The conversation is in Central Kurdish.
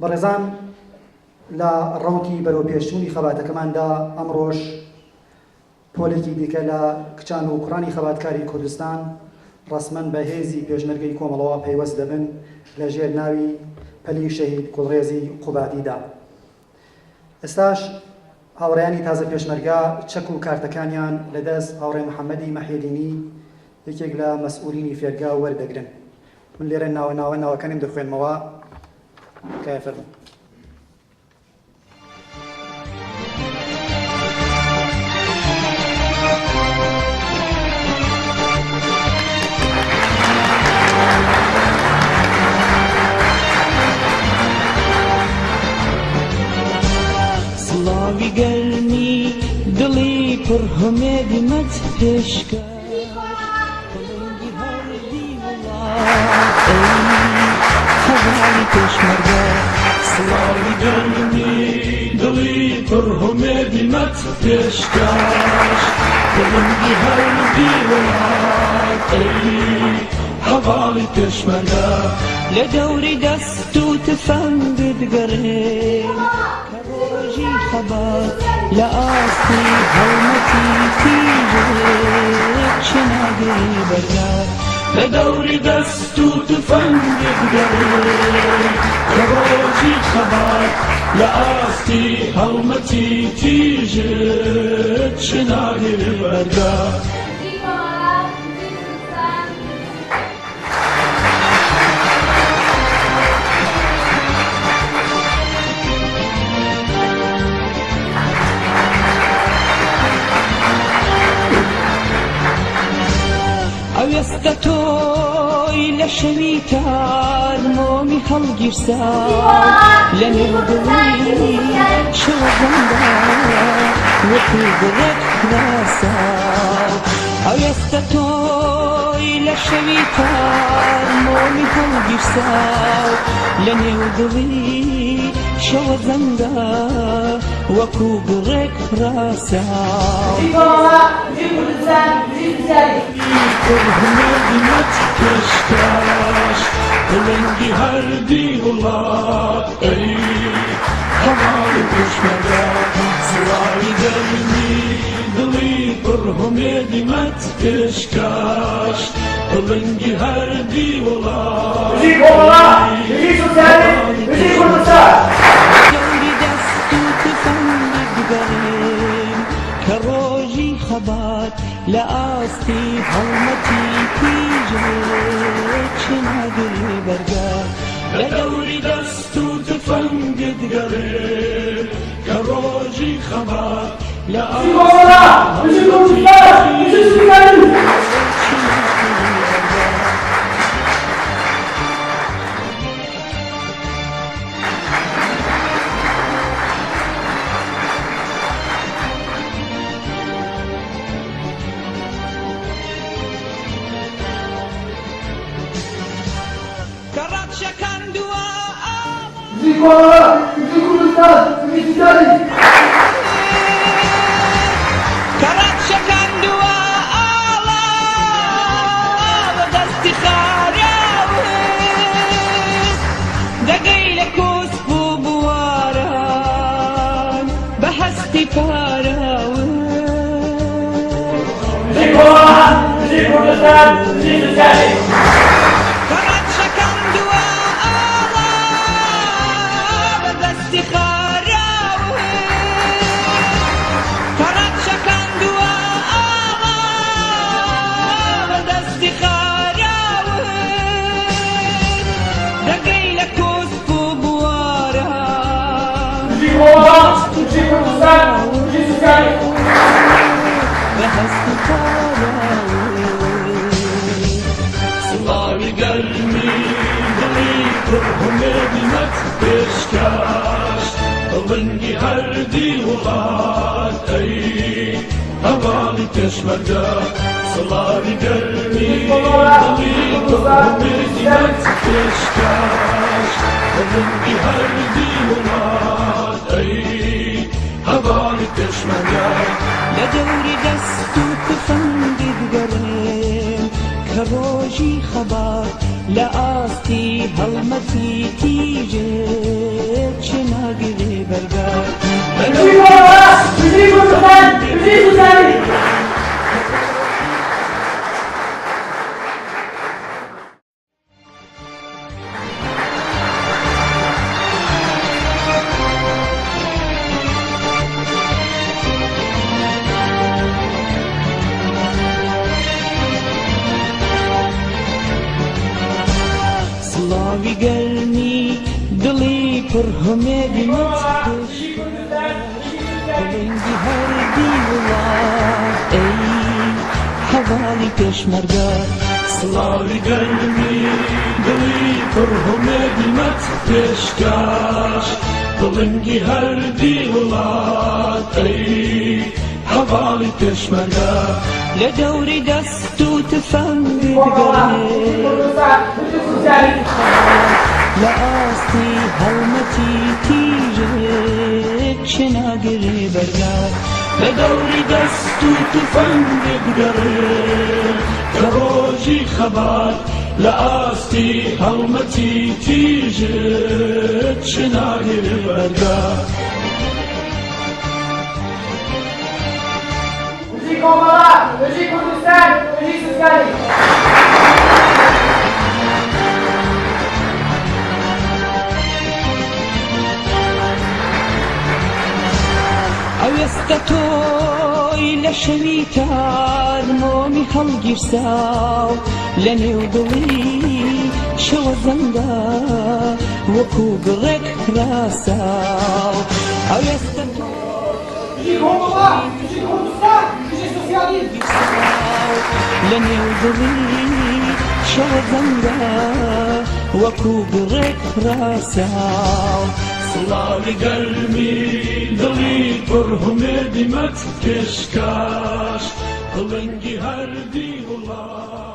بەڕێزان لە ڕەوتی بەرەو پێشچوونی خەباتەکەماندا ئەمڕۆژ پۆلێکی دیکە لە کچان و کوڕانی خەباتکاری کوردستان ڕەسمەن بە هێزی پێشمەرگەی کۆمەڵەوە پەیوەست دەبن لە ژێر ناوی پەلی شەهید گوڵڕێزی قوباتیدا. ئێستاش هاوڕێیانی تازە پێشمەرگا چەک و کارتەکانیان لەدەست هاوڕێ محەممەدی مەحیدینی یەکێک لە مەسئولینی فێرگا وەردەگرن. من لێرە ناوەکانیم دەخوێنمەوە کای فەرموو. سڵاوی گەرمی دڵی پڕ هەمێدی مەت پێشکە بەڵێنگی هەردی وڵات خەباری پێشمەرگە. سڵاوی گەرمی دڵی پڕ هەمێدی مەت پێشکەش بەڵێنگی هەردی وڵات خەباری پێشمەرگە. لە دەوری دەست و تفەنگت گەڕێ ڕۆژی خەبات لە ئاستی هەڵمەتی تیژێک چناگەی بەرگا. لە دەوری دەست و تفەنگت گەڕێ کە ڕۆژی خەبات لە ئاستی هەڵمەتی تیژێک چناگەی بەرگا. ئەوێستە تۆی لە شەوی تار مۆمی هەڵگیرسا لە نێودڵی شەوەزەندا وەکو گوڵێک کراسا. ئەوێستە تۆی لە شەوی تار مۆمی هەڵگیرسا لە نێودڵی شەوەزەندا وەکو گوڵێک کراسا. هەمێدی مەت پێشکەش بەڵێنگی هەردی وڵات خەباری پێشمەرگە. سڵاوی گەرمی دڵی پڕ هەمێدی مەت پێشکەش بەڵێنگی هەردی وڵات دەوری دەست و تفەنگت گەڕێن کە ڕۆژی خەبات لە ئاستی هەڵمەتی تیژێک چناگەی بەرگا. لە دەوری دەست و تفەنگت گەڕێ کە ڕۆژی خەبات لە سڵاوی گەرمی دڵی پڕ هەمێدی مەت پێشکەش بەڵێنگی هەردی وڵات خەباری پێشمەرگە. سڵاوی گەرمی دڵی پڕ هەمێدی مەت پێشکەش بەڵێنگی هەردی وڵات خەباری پێشمەرگە. لە دەوری دەست و تفەنگت گەڕێن کە ڕۆژی خەبات لە ئاستی هەڵمەتی تیژێک سڵاوی گەرمی دڵی پڕ هەمێدی مەچکش بڵنگی هەردی وڵات ئەی هەواڵی پێشمەرگە سڵاوی گەرمی دڵی پڕ هەمێدی مەت پێشکەش بڵنگی هەردی وڵات ئەی هەواڵی پێشمەرگە لە دەوری دەست و تفەنگی بگەڕێ لە ئاستی هەڵمەتی تیژێت چێ ناگرێ بەرگار لە دەوری دەست و تفەنگی بگەڕێ کە ڕۆژی خەبات لە ئاستی هەڵمەتی تیژێت چێ ناگرێ بەرگار وزی کۆمەڵا، وزی کوردستان، وزی سوزگاری. ئەوێستە تۆی لە شەوی تار مۆمی هەڵگیرساو لە نێو دڵی شەوە زەنگە وەکو گڵێک راساو ئەوێستە وزی کۆمەڵا، وزی کوردستان، وزی سوزگاری. لە نێو دڵی شەوە زەنگە وەکو گڕێک راساو سڵاوی گەرمی دڵی پڕ هەمێدی مەت پێشکەش بڵنگی هەردی وڵات